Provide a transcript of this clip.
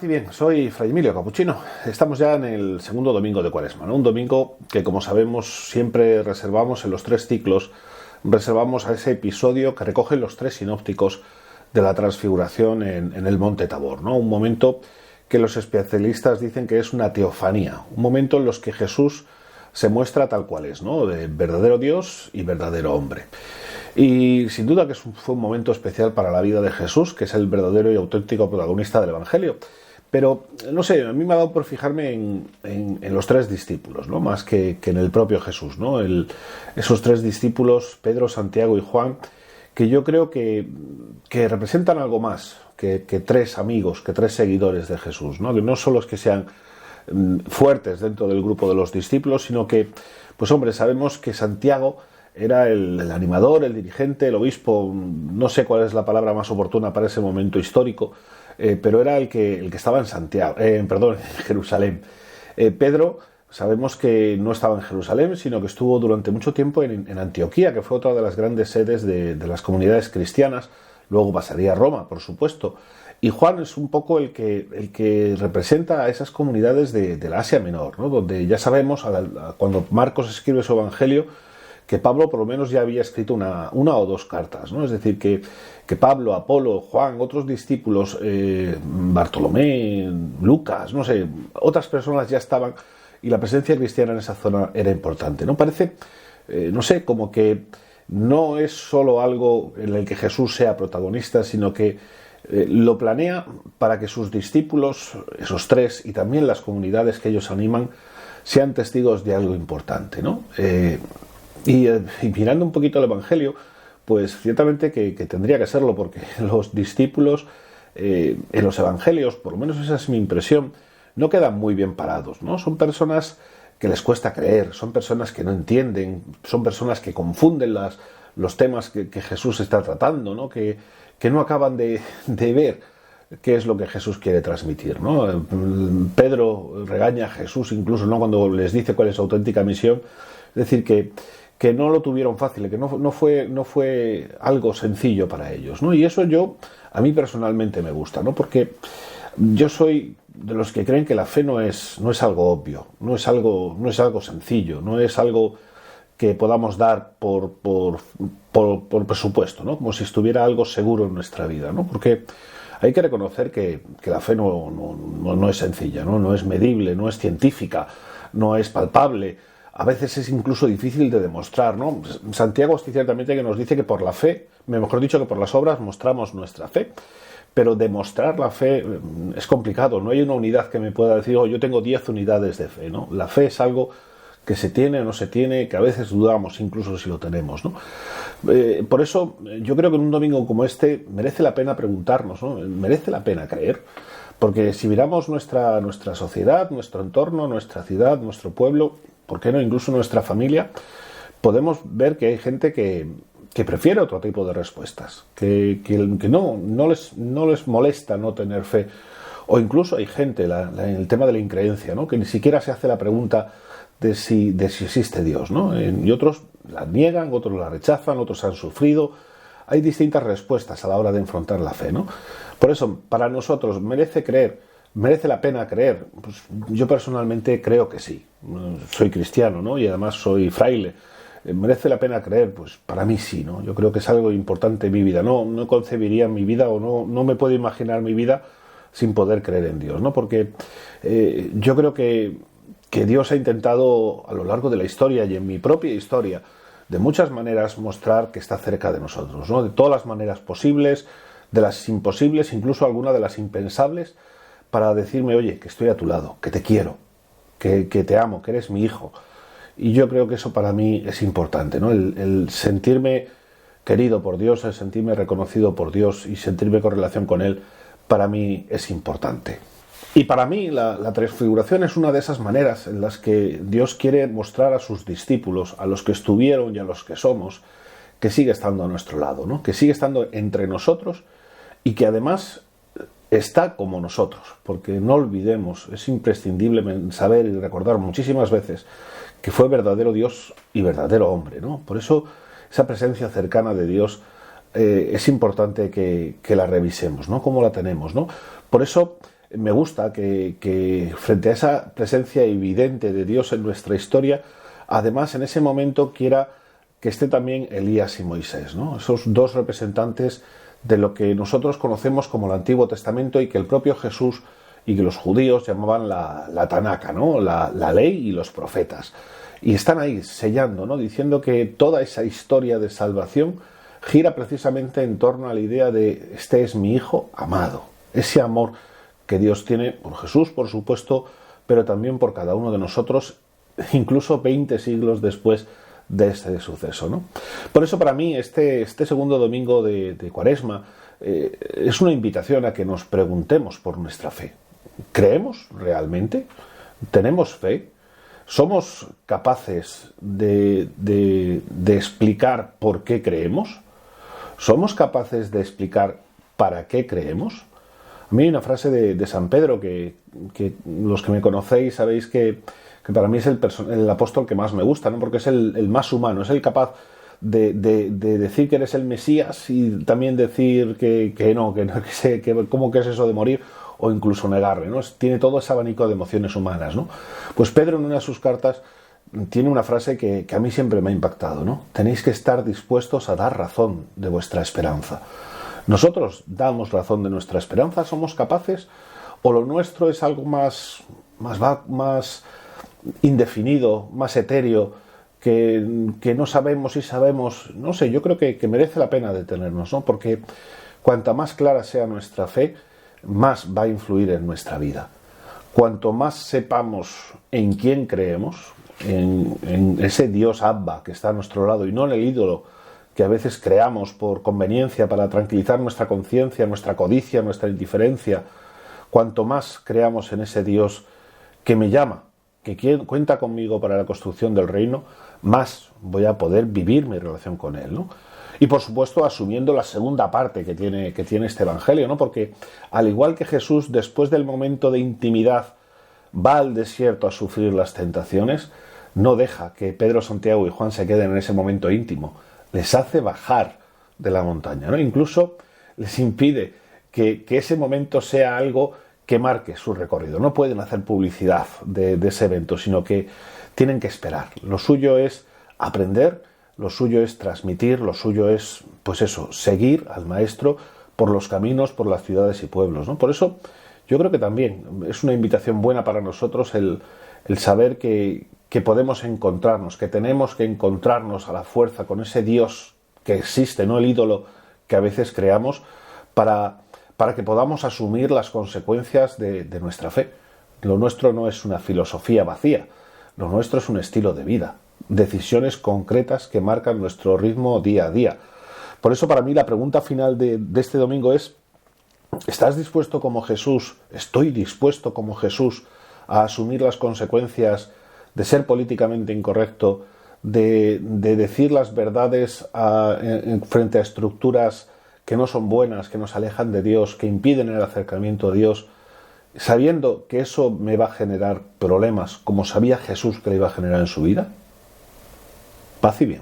paz y bien, soy Fray Emilio Capuchino. Estamos ya en el segundo domingo de Cuaresma, ¿no? Un domingo que, como sabemos, siempre reservamos en los tres ciclos, reservamos a ese episodio que recogen los tres sinópticos de la transfiguración en el Monte Tabor, ¿no? Un momento que los especialistas dicen que es una teofanía, un momento en los que Jesús se muestra tal cual es, ¿no? De verdadero Dios y verdadero hombre. Y sin duda que fue un momento especial para la vida de Jesús, que es el verdadero y auténtico protagonista del Evangelio. Pero, no sé, a mí me ha dado por fijarme en los tres discípulos, ¿no? Más que en el propio Jesús, ¿no? Esos tres discípulos, Pedro, Santiago y Juan, que yo creo que representan algo más que tres amigos, que tres seguidores de Jesús, ¿no? Que no solo es que sean fuertes dentro del grupo de los discípulos, sino que, pues hombre, sabemos que Santiago era el animador, el dirigente, el obispo, no sé cuál es la palabra más oportuna para ese momento histórico, pero era el que estaba en en Jerusalén. Pedro, sabemos que no estaba en Jerusalén, sino que estuvo durante mucho tiempo en Antioquía, que fue otra de las grandes sedes de las comunidades cristianas. Luego pasaría a Roma, por supuesto. Y Juan es un poco el que representa a esas comunidades de la Asia Menor, ¿no? Donde ya sabemos, cuando Marcos escribe su Evangelio, que Pablo por lo menos ya había escrito una o dos cartas, ¿no? Es decir, que Pablo, Apolo, Juan, otros discípulos, Bartolomé, Lucas, no sé, otras personas ya estaban, y la presencia cristiana en esa zona era importante, ¿no? Parece, no sé, como que no es solo algo en el que Jesús sea protagonista, sino que lo planea para que sus discípulos, esos tres, y también las comunidades que ellos animan, sean testigos de algo importante, ¿no? Y mirando un poquito el Evangelio, pues ciertamente que tendría que serlo, porque los discípulos en los Evangelios, por lo menos esa es mi impresión, no quedan muy bien parados, ¿no? Son personas que les cuesta creer, son personas que no entienden, son personas que confunden los temas que Jesús está tratando, ¿no? Que no acaban de ver qué es lo que Jesús quiere transmitir, ¿no? Pedro regaña a Jesús incluso, ¿no? Cuando les dice cuál es su auténtica misión. Es decir, que no lo tuvieron fácil, que no fue algo sencillo para ellos, ¿no? Y eso a mí personalmente me gusta, ¿no? Porque yo soy de los que creen que la fe no es algo obvio, no es algo sencillo, no es algo que podamos dar por presupuesto, ¿no? Como si estuviera algo seguro en nuestra vida, ¿no? Porque hay que reconocer que la fe no es sencilla, ¿no? No es medible, no es científica, no es palpable. A veces es incluso difícil de demostrar, ¿no? Santiago ciertamente que nos dice que por la fe, mejor dicho, que por las obras mostramos nuestra fe. Pero demostrar la fe es complicado. No hay una unidad que me pueda decir, yo tengo 10 unidades de fe, ¿no? La fe es algo que se tiene o no se tiene, que a veces dudamos incluso si lo tenemos, ¿no? Por eso yo creo que en un domingo como este merece la pena preguntarnos, ¿no? ¿Merece la pena creer? Porque si miramos nuestra sociedad, nuestro entorno, nuestra ciudad, nuestro pueblo, ¿por qué no incluso nuestra familia? Podemos ver que hay gente que prefiere otro tipo de respuestas, que no les molesta no tener fe. O incluso hay gente, en el tema de la increencia, ¿no? Que ni siquiera se hace la pregunta de si existe Dios, ¿no? Y otros la niegan, otros la rechazan, otros han sufrido. Hay distintas respuestas a la hora de enfrentar la fe, ¿no? Por eso, para nosotros, ¿merece la pena creer? Pues yo personalmente creo que sí. Soy cristiano, ¿no? Y además soy fraile. ¿Merece la pena creer? Pues para mí sí, ¿no? Yo creo que es algo importante en mi vida. No concebiría mi vida o no me puedo imaginar mi vida sin poder creer en Dios, ¿no? Porque yo creo que Dios ha intentado a lo largo de la historia y en mi propia historia de muchas maneras mostrar que está cerca de nosotros, ¿no? De todas las maneras posibles, de las imposibles, incluso alguna de las impensables, para decirme, oye, que estoy a tu lado, que te quiero, que te amo, que eres mi hijo. Y yo creo que eso para mí es importante, ¿no? El sentirme querido por Dios, el sentirme reconocido por Dios y sentirme con relación con Él, para mí es importante. Y para mí la transfiguración es una de esas maneras en las que Dios quiere mostrar a sus discípulos, a los que estuvieron y a los que somos, que sigue estando a nuestro lado, ¿no? Que sigue estando entre nosotros y que además está como nosotros, porque no olvidemos, es imprescindible saber y recordar muchísimas veces que fue verdadero Dios y verdadero hombre, ¿no? Por eso esa presencia cercana de Dios es importante que la revisemos, ¿no? ¿Cómo la tenemos, no? Por eso me gusta que frente a esa presencia evidente de Dios en nuestra historia, además en ese momento quiera que esté también Elías y Moisés, ¿no? Esos dos representantes de lo que nosotros conocemos como el Antiguo Testamento y que el propio Jesús y que los judíos llamaban la Tanaka, ¿no? La ley y los profetas. Y están ahí sellando, ¿no? Diciendo que toda esa historia de salvación gira precisamente en torno a la idea de este es mi hijo amado. Ese amor que Dios tiene por Jesús, por supuesto, pero también por cada uno de nosotros, incluso 20 siglos después de este suceso, ¿no? Por eso para mí este segundo domingo de Cuaresma es una invitación a que nos preguntemos por nuestra fe. ¿Creemos realmente? ¿Tenemos fe? ¿Somos capaces de explicar por qué creemos? ¿Somos capaces de explicar para qué creemos? A mí hay una frase de San Pedro que los que me conocéis sabéis que para mí es el apóstol que más me gusta, ¿no? Porque es el más humano, es el capaz de decir que eres el Mesías y también decir que cómo que es eso de morir o incluso negarle, ¿no? Tiene todo ese abanico de emociones humanas, ¿no? Pues Pedro en una de sus cartas tiene una frase que a mí siempre me ha impactado, ¿no? Tenéis que estar dispuestos a dar razón de vuestra esperanza. ¿Nosotros damos razón de nuestra esperanza? ¿Somos capaces? ¿O lo nuestro es algo más indefinido, más etéreo, que no sabemos si sabemos? No sé, yo creo que merece la pena detenernos, ¿no? Porque cuanta más clara sea nuestra fe, más va a influir en nuestra vida. Cuanto más sepamos en quién creemos, en ese Dios Abba que está a nuestro lado y no en el ídolo que a veces creamos por conveniencia para tranquilizar nuestra conciencia, nuestra codicia, nuestra indiferencia, cuanto más creamos en ese Dios que me llama, que cuenta conmigo para la construcción del reino, más voy a poder vivir mi relación con Él, ¿no? Y por supuesto asumiendo la segunda parte que tiene este Evangelio, ¿no? Porque al igual que Jesús, después del momento de intimidad, va al desierto a sufrir las tentaciones, no deja que Pedro, Santiago y Juan se queden en ese momento íntimo. Les hace bajar de la montaña, ¿no? Incluso les impide que ese momento sea algo que marque su recorrido. No pueden hacer publicidad de ese evento, sino que tienen que esperar. Lo suyo es aprender, lo suyo es transmitir, lo suyo es, pues eso, seguir al Maestro por los caminos, por las ciudades y pueblos, ¿no? Por eso yo creo que también es una invitación buena para nosotros el saber que podemos encontrarnos, que tenemos que encontrarnos a la fuerza con ese Dios que existe, no el ídolo que a veces creamos, para que podamos asumir las consecuencias de nuestra fe. Lo nuestro no es una filosofía vacía, lo nuestro es un estilo de vida, decisiones concretas que marcan nuestro ritmo día a día. Por eso para mí la pregunta final de este domingo es: ¿estás dispuesto como Jesús, estoy dispuesto como Jesús a asumir las consecuencias de ser políticamente incorrecto, de decir las verdades frente a estructuras que no son buenas, que nos alejan de Dios, que impiden el acercamiento a Dios, sabiendo que eso me va a generar problemas, como sabía Jesús que le iba a generar en su vida? Paz y bien.